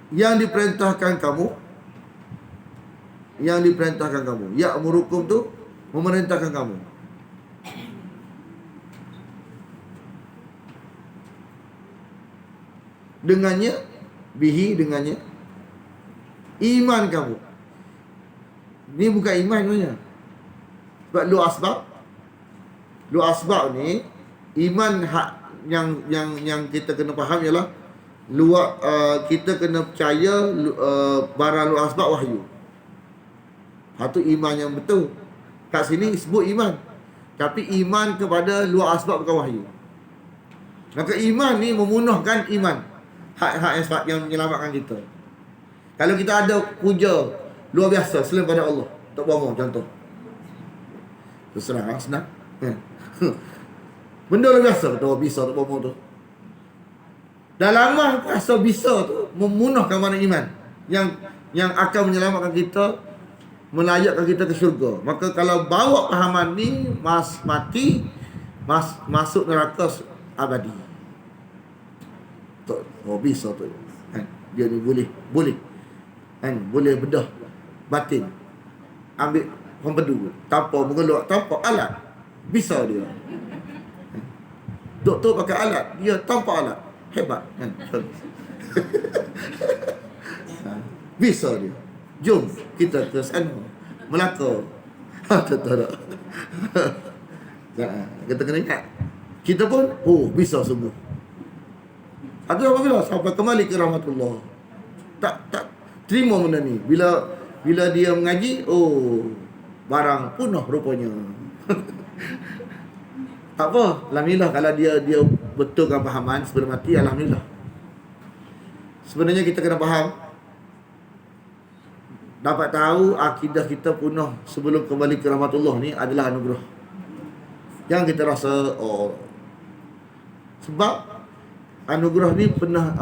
yang diperintahkan kamu, ya'murukum tu memerintahkan kamu. Dengannya iman kamu. Ni bukan iman sebenarnya. Sebab lu asbab ni iman hak yang kita kena faham ialah kita kena percaya barang lu asbab wahyu. Itu iman yang betul. Kat sini sebut iman, tapi iman kepada luar asbab bukan wahyu. Maka iman ni memunahkan iman, hak-hak yang menyelamatkan kita. Kalau kita ada puja luar biasa selain pada Allah, tak bohong contoh. Terserah senang. Benda luar biasa, tak bisa tak bohong tu. Dah lama rasa bisa tu memunahkan mana iman yang akan menyelamatkan kita, melayakkan kita ke syurga. Maka kalau bawa pahaman ni masuk neraka abadi. Bisa tu. Dia ni boleh boleh bedah batin. Ambil pembedu tanpa mengelak, tanpa alat. Bisa dia. Doktor pakai alat, dia tanpa alat. Hebat kan? Bisa dia. Jom kita ke sana Melaka. Tak. Kita kena ingat, kita pun bisa sungguh. Atau apabila sampai kembali ke rahmatullah, tak terima benda ni. Bila dia mengaji, barang punah rupanya. Tak apa, alhamdulillah kalau dia betulkan pahaman sebelum mati, alhamdulillah. Sebenarnya kita kena faham, dapat tahu akidah kita punah sebelum kembali ke rahmatullah ni adalah anugerah. Yang kita rasa sebab anugerah ni pernah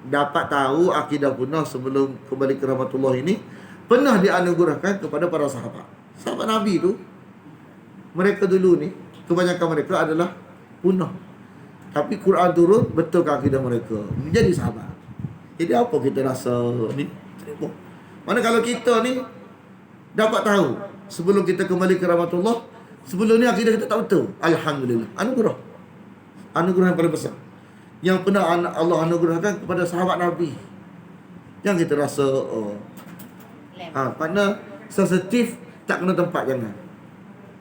dapat tahu akidah punah sebelum kembali ke rahmatullah ini pernah dianugerahkan kepada para sahabat. Sahabat Nabi itu, mereka dulu ni, kebanyakan mereka adalah punah. Tapi Quran turun, betul ke akidah mereka, menjadi sahabat. Jadi apa kita rasa ni? Terima. Mana kalau kita ni dapat tahu sebelum kita kembali ke rahmatullah, sebelum ni akidah kita tak betul, alhamdulillah, anugerah. Anugerah yang paling besar yang pernah Allah anugerahkan kepada sahabat Nabi. Yang kita rasa kerana sensitif, tak kena tempat, jangan.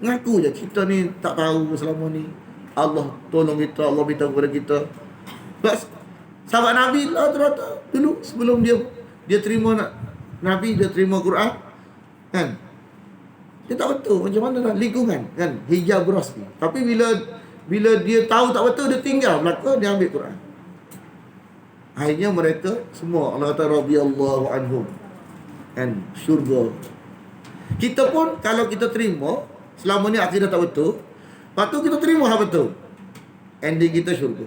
Ngaku je kita ni tak tahu selama ni. Allah tolong kita, Allah minta kepada kita. Bas sahabat Nabi lah rata dulu sebelum dia terima Nabi, dia terima Quran, kan? Dia tak betul macam mana nak lingkungan, kan? Hijab beras ni. Tapi bila dia tahu tak betul, dia tinggal belaka, dia ambil Quran. Akhirnya mereka semua, Allah kata radhiyallahu anhum, kan? Syurga. Kita pun kalau kita terima selama ni akidah tak betul, lepas tu kita terima hak betul, ending kita syurga.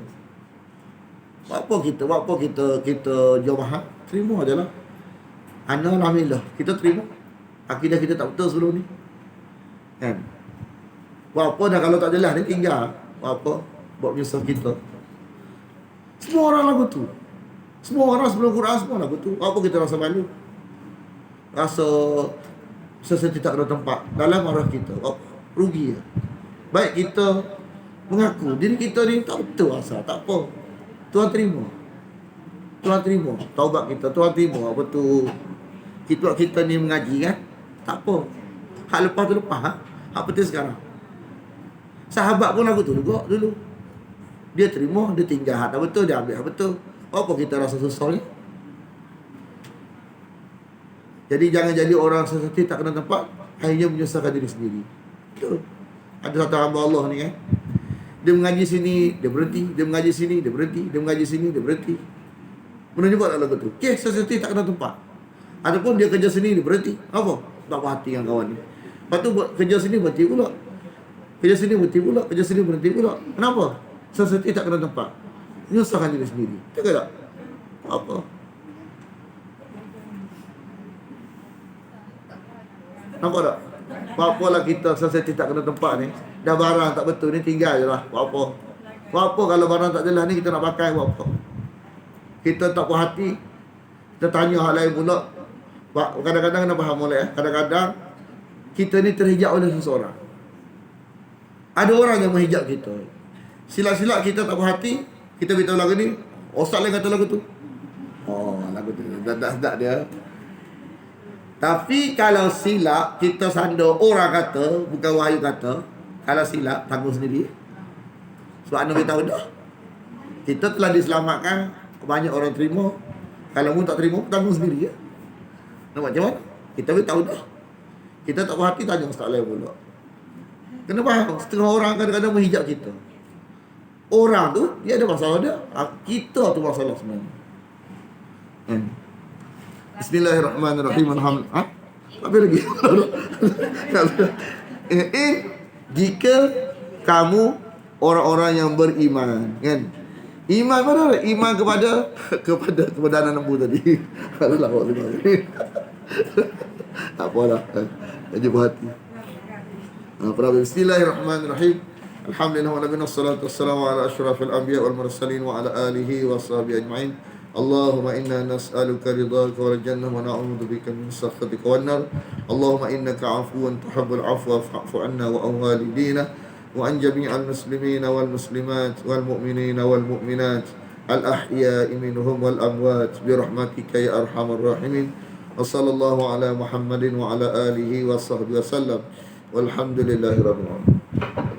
Apa kita jawab, terima je lah. Alhamdulillah, kita terima akidah kita tak betul sebelum ni, kan? Apa dah kalau tak jelas ni tinggal. Apa buat menyusah kita. Semua orang lagu tu. Semua orang sebelum Quran semua lagu tu. Apa kita rasa malu? Rasa sesuatu tak ada tempat dalam arah kita. Apa? Rugi ya. Baik kita mengaku diri kita ni tak betul asal, tak apa. Tuhan terima. Tuhan terima taubat kita. Tuhan terima apa tu kita ni mengaji, kan? Tak apa. Hak lepas tu lepas. Hak penting sekarang. Sahabat pun lagu tu juga dulu. Dia terima, dia tinggal hak tak betul, dia ambil hak betul. Apa kita rasa susah ni? Jadi jangan jadi orang sensitif tak kena tempat, akhirnya menyusahkan diri sendiri. Betul. Ada satu hamba Allah ni, kan? Dia mengaji sini, dia berhenti. Dia mengaji sini, dia berhenti. Dia mengaji sini, dia berhenti. Menunjukkan lagu tu. Sensitif tak kena tempat. Ataupun dia kerja sini, dia berhenti. Apa? Tak puas hati dengan kawan ni. Lepas tu buat kerja sini, berhenti pula. Kerja sini berhenti pula, kerja sini berhenti pula. Kenapa? Sensitif tak kena tempat. Menyusahkan diri sendiri. Tengok tak? Apa? Nampak tak? Apa-apalah kita sensitif tak kena tempat ni. Dah barang tak betul ni, tinggal je lah. Apa-apa. Apa kalau barang tak jelas ni kita nak pakai buat apa? Kita tak puas hati, kita tanya hal lain pula. Kadang-kadang kena faham oleh, kadang-kadang kita ni terhijab oleh seseorang. Ada orang yang menghijab kita. Silap-silap kita tak puas hati, kita beritahu lagu ni, ustaz lain kata lagu tu. Oh, lagu tu dak dia. Tapi kalau silap kita sandar orang kata, bukan wahyu kata, kalau silap tanggung sendiri. Sebab anda beritahu dah. Kita telah diselamatkan, banyak orang terima. Kalau mu tak terima, tanggung sendiri ya. Nampak macam mana? Kita beritahu dah. Kita tak puas hati, tanya ustaz lain pula. Kena faham, setengah orang kadang-kadang menghijab kita. Orang tu, dia ada masalah dia. Kita tu masalah sebenarnya. Bismillahirrahmanirrahim. Alhamdulillah. Apa lagi? Jika kamu orang-orang yang beriman, kan? Iman mana? Iman kepada anak lembu tadi. Alah, awak dengar. Tak apalah. Jadi berhati. Bismillahirrahmanirrahim. Alhamdulillah wa nabiyina salatu wassalamu ala asyrafil anbiya wal mursalin wa ala alihi wa sahbihi ajma'in. Allahumma inna nas'aluka ridhaka wal jannah wa na'udzu bika min sakhatika wan nar. Allahumma innaka 'afuwun tuhibbul 'afwa fa'fu 'anna wa an walidina wa an jami'al muslimina wal muslimat wal mu'minina wal mu'minat al ahya'i minhum wal amwat bi rahmatika ya arhamar rahimin. Wa sallallahu ala Muhammadin wa ala alihi wa sahbihi wasallam. Walhamdulillahirabbil alamin.